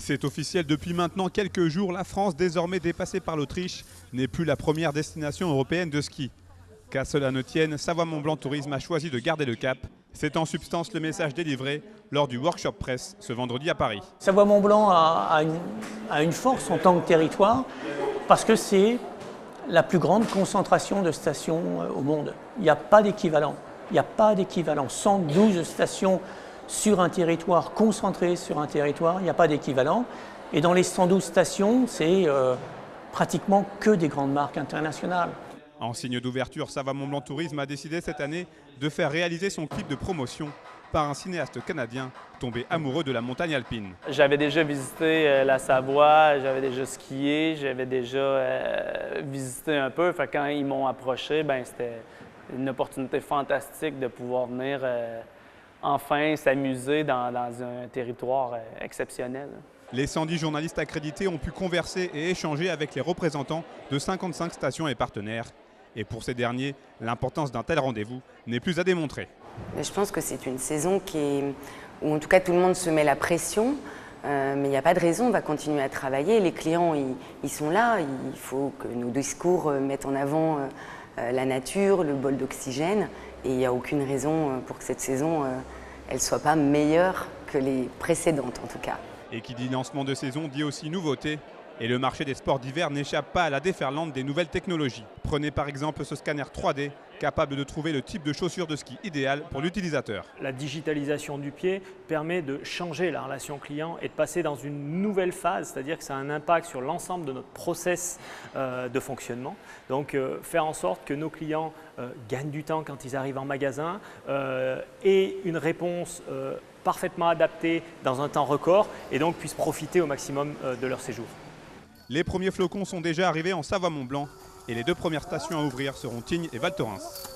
C'est officiel depuis maintenant quelques jours, la France, désormais dépassée par l'Autriche, n'est plus la première destination européenne de ski. Qu'à cela ne tienne, Savoie-Mont-Blanc Tourisme a choisi de garder le cap. C'est en substance le message délivré lors du workshop presse ce vendredi à Paris. Savoie-Mont-Blanc a une force en tant que territoire parce que c'est la plus grande concentration de stations au monde. Il n'y a pas d'équivalent. Il n'y a pas d'équivalent. 112 stations sur un territoire, concentrées sur un territoire, il n'y a pas d'équivalent. Et dans les 112 stations, c'est pratiquement que des grandes marques internationales. En signe d'ouverture, Savoie-Mont-Blanc Tourisme a décidé cette année de faire réaliser son clip de promotion par un cinéaste canadien tombé amoureux de la montagne alpine. J'avais déjà visité la Savoie, j'avais déjà skié, j'avais déjà visité un peu. Fait quand ils m'ont approché, c'était une opportunité fantastique de pouvoir venir enfin s'amuser dans un territoire exceptionnel. Les 110 journalistes accrédités ont pu converser et échanger avec les représentants de 55 stations et partenaires. Et pour ces derniers, l'importance d'un tel rendez-vous n'est plus à démontrer. Je pense que c'est une saison où en tout cas tout le monde se met la pression, mais il n'y a pas de raison, on va continuer à travailler. Les clients, ils sont là, il faut que nos discours mettent en avant la nature, le bol d'oxygène, et il n'y a aucune raison pour que cette saison elle ne soit pas meilleure que les précédentes en tout cas. Et qui dit lancement de saison dit aussi nouveauté. Et le marché des sports d'hiver n'échappe pas à la déferlante des nouvelles technologies. Prenez par exemple ce scanner 3D, capable de trouver le type de chaussure de ski idéal pour l'utilisateur. La digitalisation du pied permet de changer la relation client et de passer dans une nouvelle phase, c'est-à-dire que ça a un impact sur l'ensemble de notre process de fonctionnement. Donc faire en sorte que nos clients gagnent du temps quand ils arrivent en magasin et une réponse parfaitement adaptée dans un temps record et donc puissent profiter au maximum de leur séjour. Les premiers flocons sont déjà arrivés en Savoie-Mont-Blanc et les 2 premières stations à ouvrir seront Tignes et Val Thorens.